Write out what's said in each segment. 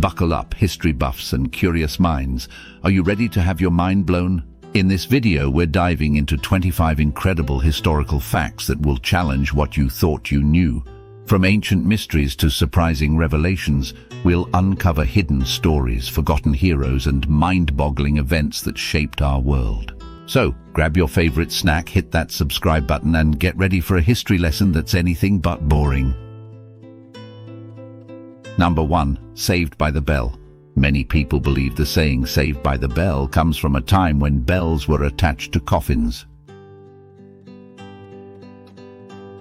Buckle up, history buffs and curious minds. Are you ready to have your mind blown? In this video, we're diving into 25 incredible historical facts that will challenge what you thought you knew. From ancient mysteries to surprising revelations, we'll uncover hidden stories, forgotten heroes, and mind-boggling events that shaped our world. So, grab your favorite snack, hit that subscribe button, and get ready for a history lesson that's anything but boring. Number 1. Saved by the Bell. Many people believe the saying "saved by the bell" comes from a time when bells were attached to coffins.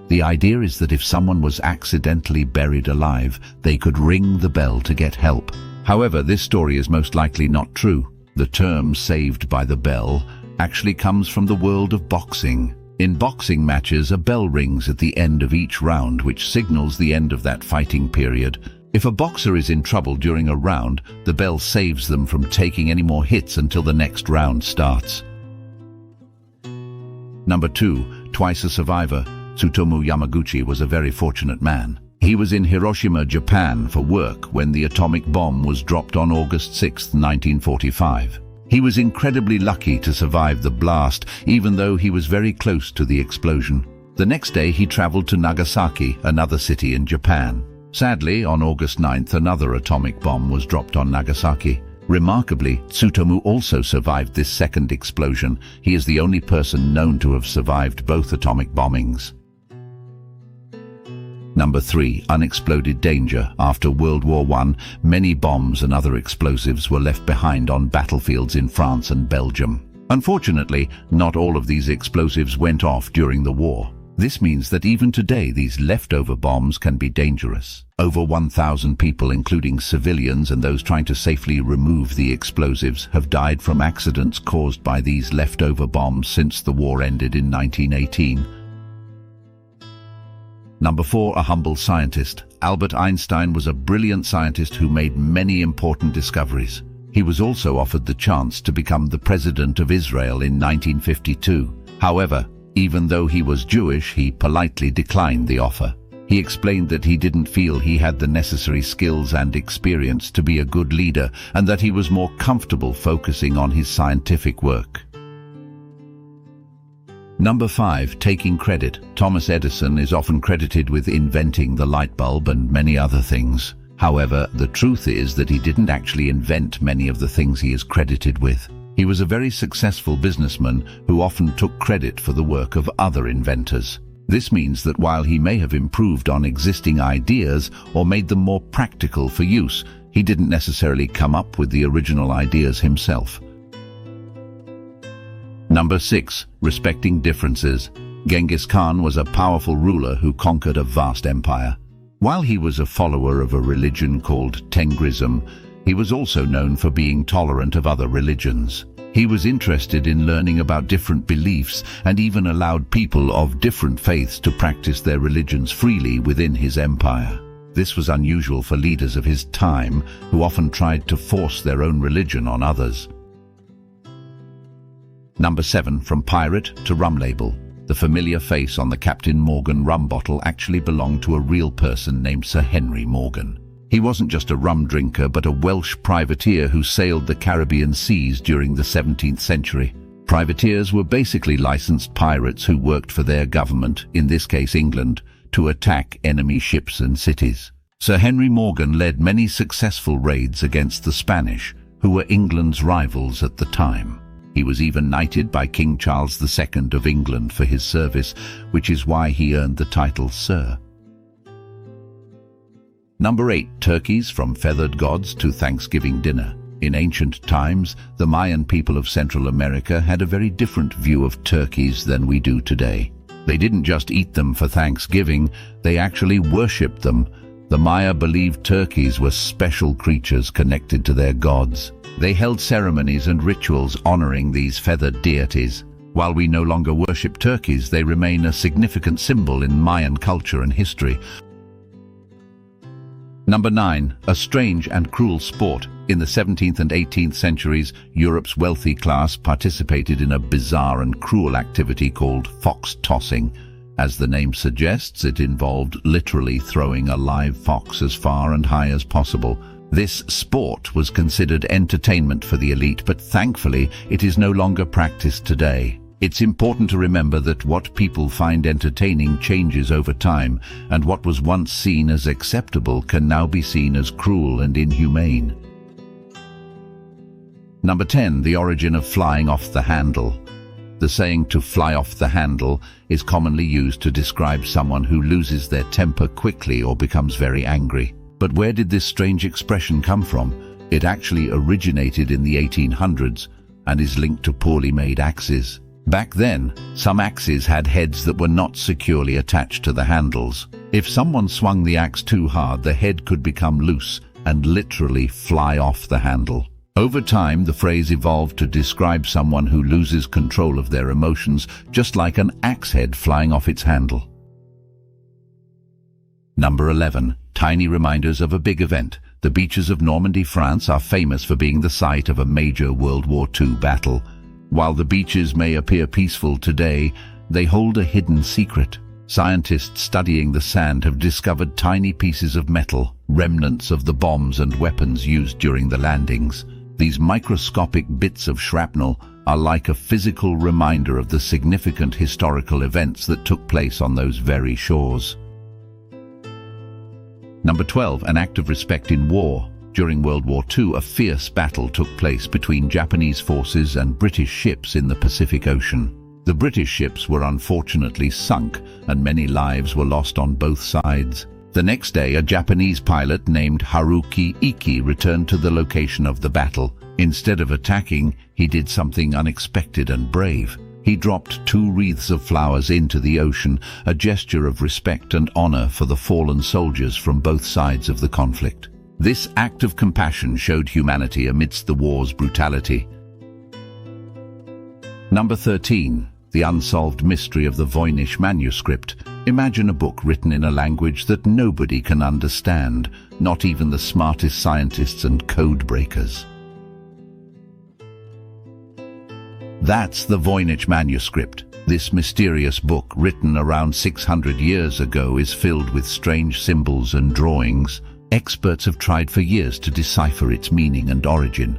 The idea is that if someone was accidentally buried alive, they could ring the bell to get help. However, this story is most likely not true. The term "saved by the bell" actually comes from the world of boxing. In boxing matches, a bell rings at the end of each round, which signals the end of that fighting period. If a boxer is in trouble during a round, the bell saves them from taking any more hits until the next round starts. Number 2. Twice a survivor. Tsutomu Yamaguchi was a very fortunate man. He was in Hiroshima, Japan for work when the atomic bomb was dropped on August 6, 1945. He was incredibly lucky to survive the blast, even though he was very close to the explosion. The next day he traveled to Nagasaki, another city in Japan. Sadly, on August 9th, another atomic bomb was dropped on Nagasaki. Remarkably, Tsutomu also survived this second explosion. He is the only person known to have survived both atomic bombings. Number 3. Unexploded danger. After World War I, many bombs and other explosives were left behind on battlefields in France and Belgium. Unfortunately, not all of these explosives went off during the war. This means that even today these leftover bombs can be dangerous. Over 1,000 people, including civilians and those trying to safely remove the explosives, have died from accidents caused by these leftover bombs since the war ended in 1918. Number 4. A humble scientist. Albert Einstein was a brilliant scientist who made many important discoveries. He was also offered the chance to become the president of Israel in 1952. However, even though he was Jewish, he politely declined the offer. He explained that he didn't feel he had the necessary skills and experience to be a good leader, and that he was more comfortable focusing on his scientific work. Number 5. Taking credit. Thomas Edison is often credited with inventing the light bulb and many other things. However, the truth is that he didn't actually invent many of the things he is credited with. He was a very successful businessman who often took credit for the work of other inventors. This means that while he may have improved on existing ideas or made them more practical for use, he didn't necessarily come up with the original ideas himself. Number 6. Respecting differences. Genghis Khan was a powerful ruler who conquered a vast empire. While he was a follower of a religion called Tengrism, he was also known for being tolerant of other religions. He was interested in learning about different beliefs and even allowed people of different faiths to practice their religions freely within his empire. This was unusual for leaders of his time, who often tried to force their own religion on others. Number 7. From pirate to rum label. The familiar face on the Captain Morgan rum bottle actually belonged to a real person named Sir Henry Morgan. He wasn't just a rum drinker, but a Welsh privateer who sailed the Caribbean seas during the 17th century. Privateers were basically licensed pirates who worked for their government, in this case England, to attack enemy ships and cities. Sir Henry Morgan led many successful raids against the Spanish, who were England's rivals at the time. He was even knighted by King Charles II of England for his service, which is why he earned the title Sir. Number 8. Turkeys from feathered gods to Thanksgiving dinner. In ancient times, the Mayan people of Central America had a very different view of turkeys than we do today. They didn't just eat them for Thanksgiving, they actually worshipped them. The Maya believed turkeys were special creatures connected to their gods. They held ceremonies and rituals honoring these feathered deities. While we no longer worship turkeys, they remain a significant symbol in Mayan culture and history. Number 9. A strange and cruel sport. In the 17th and 18th centuries, Europe's wealthy class participated in a bizarre and cruel activity called fox tossing. As the name suggests, it involved literally throwing a live fox as far and high as possible. This sport was considered entertainment for the elite, but thankfully it is no longer practiced today. It's important to remember that what people find entertaining changes over time, and what was once seen as acceptable can now be seen as cruel and inhumane. Number 10. The origin of flying off the handle. The saying "to fly off the handle" is commonly used to describe someone who loses their temper quickly or becomes very angry. But where did this strange expression come from? It actually originated in the 1800s and is linked to poorly made axes. Back then, some axes had heads that were not securely attached to the handles. If someone swung the axe too hard, the head could become loose and literally fly off the handle. Over time, the phrase evolved to describe someone who loses control of their emotions, just like an axe head flying off its handle. Number 11. Tiny reminders of a big event. The beaches of Normandy, France are famous for being the site of a major World War II battle. While the beaches may appear peaceful today, they hold a hidden secret. Scientists studying the sand have discovered tiny pieces of metal, remnants of the bombs and weapons used during the landings. These microscopic bits of shrapnel are like a physical reminder of the significant historical events that took place on those very shores. Number 12. An act of respect in war. During World War II, a fierce battle took place between Japanese forces and British ships in the Pacific Ocean. The British ships were unfortunately sunk, and many lives were lost on both sides. The next day, a Japanese pilot named Haruki Iki returned to the location of the battle. Instead of attacking, he did something unexpected and brave. He dropped 2 wreaths of flowers into the ocean, a gesture of respect and honor for the fallen soldiers from both sides of the conflict. This act of compassion showed humanity amidst the war's brutality. Number 13. The unsolved mystery of the Voynich manuscript. Imagine a book written in a language that nobody can understand, not even the smartest scientists and code breakers. That's the Voynich manuscript. This mysterious book, written around 600 years ago, is filled with strange symbols and drawings. Experts have tried for years to decipher its meaning and origin,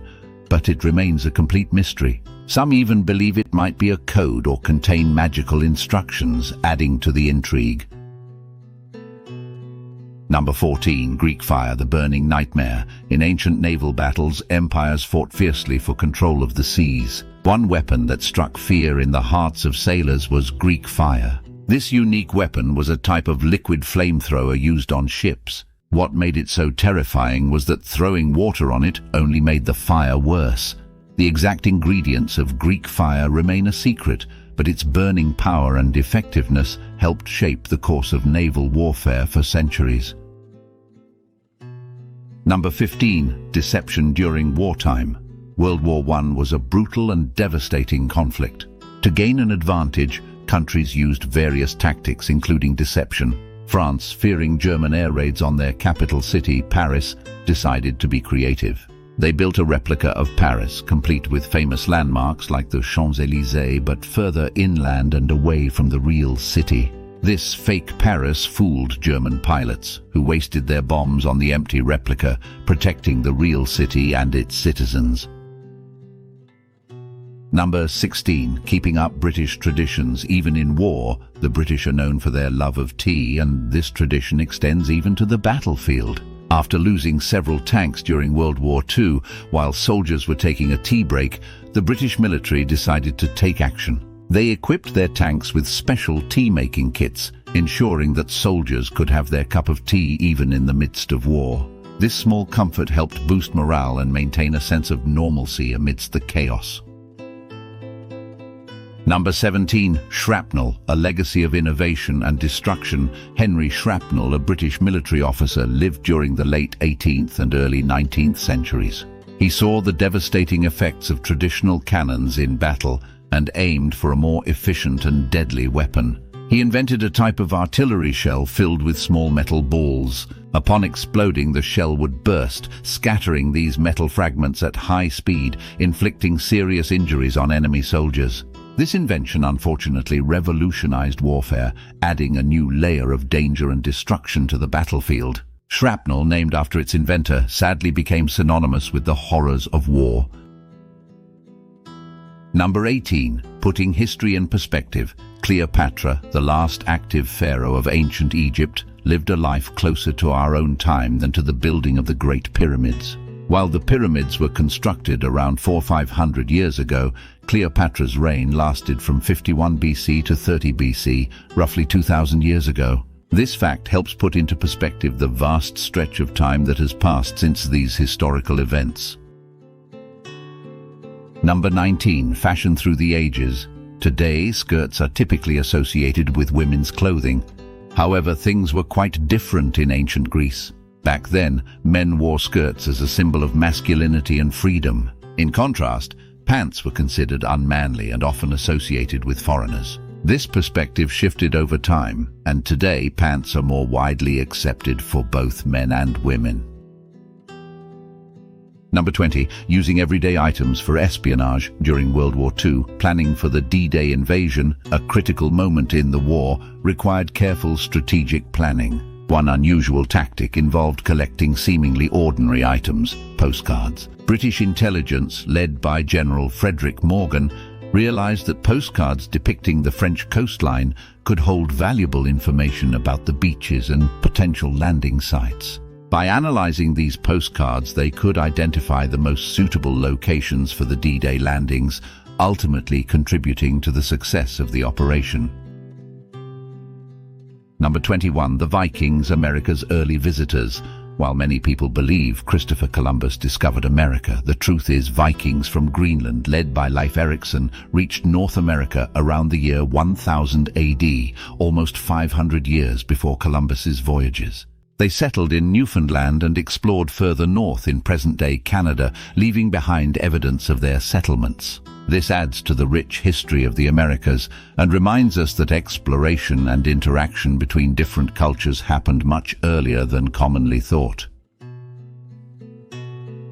but it remains a complete mystery. Some even believe it might be a code or contain magical instructions, adding to the intrigue. Number 14. Greek fire, the burning nightmare. In ancient naval battles, empires fought fiercely for control of the seas. One weapon that struck fear in the hearts of sailors was Greek fire. This unique weapon was a type of liquid flamethrower used on ships. What made it so terrifying was that throwing water on it only made the fire worse. The exact ingredients of Greek fire remain a secret, but its burning power and effectiveness helped shape the course of naval warfare for centuries. Number 15. Deception during wartime. World War I was a brutal and devastating conflict. To gain an advantage, countries used various tactics, including deception. France, fearing German air raids on their capital city, Paris, decided to be creative. They built a replica of Paris, complete with famous landmarks like the Champs-Élysées, but further inland and away from the real city. This fake Paris fooled German pilots, who wasted their bombs on the empty replica, protecting the real city and its citizens. Number 16. Keeping up British traditions. Even in war, the British are known for their love of tea, and this tradition extends even to the battlefield. After losing several tanks during World War II, while soldiers were taking a tea break, the British military decided to take action. They equipped their tanks with special tea-making kits, ensuring that soldiers could have their cup of tea even in the midst of war. This small comfort helped boost morale and maintain a sense of normalcy amidst the chaos. Number 17. Shrapnel, a legacy of innovation and destruction. Henry Shrapnel, a British military officer, lived during the late 18th and early 19th centuries. He saw the devastating effects of traditional cannons in battle and aimed for a more efficient and deadly weapon. He invented a type of artillery shell filled with small metal balls. Upon exploding, the shell would burst, scattering these metal fragments at high speed, inflicting serious injuries on enemy soldiers. This invention unfortunately revolutionized warfare, adding a new layer of danger and destruction to the battlefield. Shrapnel, named after its inventor, sadly became synonymous with the horrors of war. Number 18. Putting history in perspective. Cleopatra, the last active pharaoh of ancient Egypt, lived a life closer to our own time than to the building of the Great Pyramids. While the pyramids were constructed around 400–500 years ago, Cleopatra's reign lasted from 51 BC to 30 BC, roughly 2,000 years ago. This fact helps put into perspective the vast stretch of time that has passed since these historical events. Number 19. Fashion through the ages. Today, skirts are typically associated with women's clothing. However, things were quite different in ancient Greece. Back then, men wore skirts as a symbol of masculinity and freedom. In contrast, pants were considered unmanly and often associated with foreigners. This perspective shifted over time, and today pants are more widely accepted for both men and women. Number 20. Using everyday items for espionage. During World War II, planning for the D-Day invasion, a critical moment in the war, required careful strategic planning. One unusual tactic involved collecting seemingly ordinary items, postcards. British intelligence, led by General Frederick Morgan, realized that postcards depicting the French coastline could hold valuable information about the beaches and potential landing sites. By analyzing these postcards, they could identify the most suitable locations for the D-Day landings, ultimately contributing to the success of the operation. Number 21. The Vikings, America's early visitors. While many people believe Christopher Columbus discovered America, the truth is Vikings from Greenland, led by Leif Erikson, reached North America around the year 1000 AD, almost 500 years before Columbus's voyages. They settled in Newfoundland and explored further north in present-day Canada, leaving behind evidence of their settlements. This adds to the rich history of the Americas and reminds us that exploration and interaction between different cultures happened much earlier than commonly thought.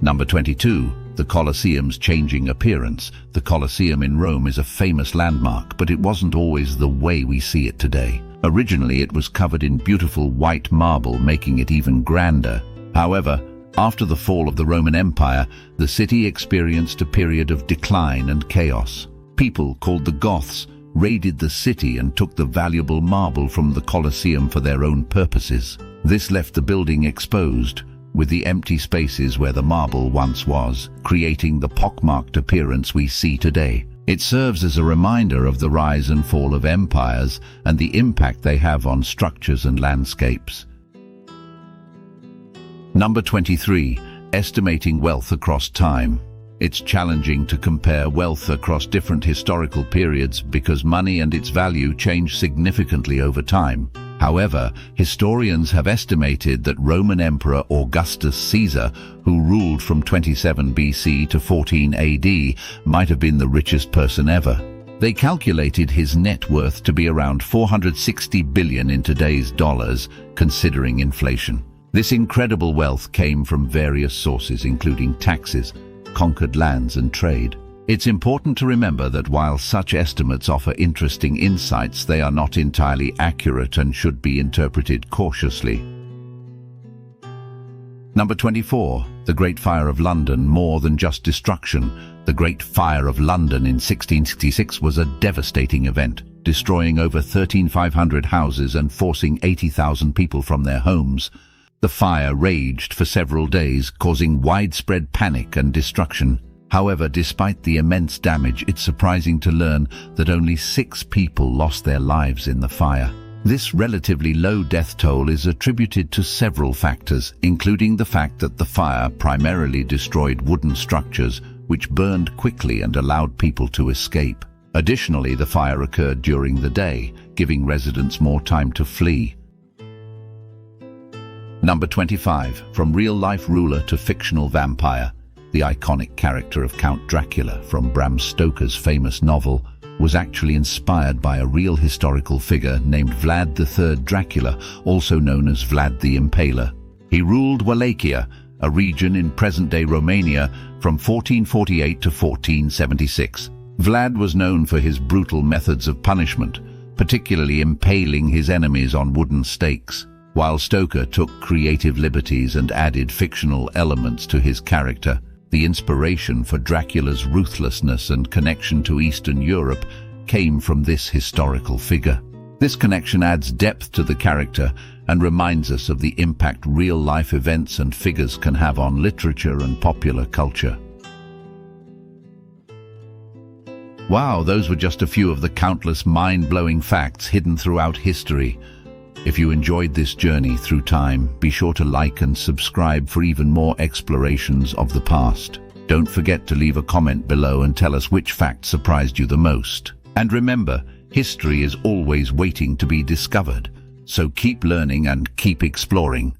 Number 22. The Colosseum's changing appearance. The Colosseum in Rome is a famous landmark, but it wasn't always the way we see it today. Originally, it was covered in beautiful white marble, making it even grander. However, after the fall of the Roman Empire, the city experienced a period of decline and chaos. People called the Goths raided the city and took the valuable marble from the Colosseum for their own purposes. This left the building exposed, with the empty spaces where the marble once was, creating the pockmarked appearance we see today. It serves as a reminder of the rise and fall of empires and the impact they have on structures and landscapes. Number 23. Estimating wealth across time. It's challenging to compare wealth across different historical periods because money and its value change significantly over time. However, historians have estimated that Roman Emperor Augustus Caesar, who ruled from 27 BC to 14 AD, might have been the richest person ever. They calculated his net worth to be around 460 billion in today's dollars, considering inflation. This incredible wealth came from various sources, including taxes, conquered lands, and trade. It's important to remember that while such estimates offer interesting insights, they are not entirely accurate and should be interpreted cautiously. Number 24. The Great Fire of London. More than just destruction, the Great Fire of London in 1666 was a devastating event, destroying over 13,500 houses and forcing 80,000 people from their homes. The fire raged for several days, causing widespread panic and destruction. However, despite the immense damage, it's surprising to learn that only 6 people lost their lives in the fire. This relatively low death toll is attributed to several factors, including the fact that the fire primarily destroyed wooden structures, which burned quickly and allowed people to escape. Additionally, the fire occurred during the day, giving residents more time to flee. Number 25. From real-life ruler to fictional vampire. The iconic character of Count Dracula from Bram Stoker's famous novel was actually inspired by a real historical figure named Vlad III Dracula, also known as Vlad the Impaler. He ruled Wallachia, a region in present-day Romania, from 1448 to 1476. Vlad was known for his brutal methods of punishment, particularly impaling his enemies on wooden stakes. While Stoker took creative liberties and added fictional elements to his character, the inspiration for Dracula's ruthlessness and connection to Eastern Europe came from this historical figure. This connection adds depth to the character and reminds us of the impact real-life events and figures can have on literature and popular culture. Wow, those were just a few of the countless mind-blowing facts hidden throughout history. If you enjoyed this journey through time, be sure to like and subscribe for even more explorations of the past. Don't forget to leave a comment below and tell us which fact surprised you the most. And remember, history is always waiting to be discovered. So keep learning and keep exploring.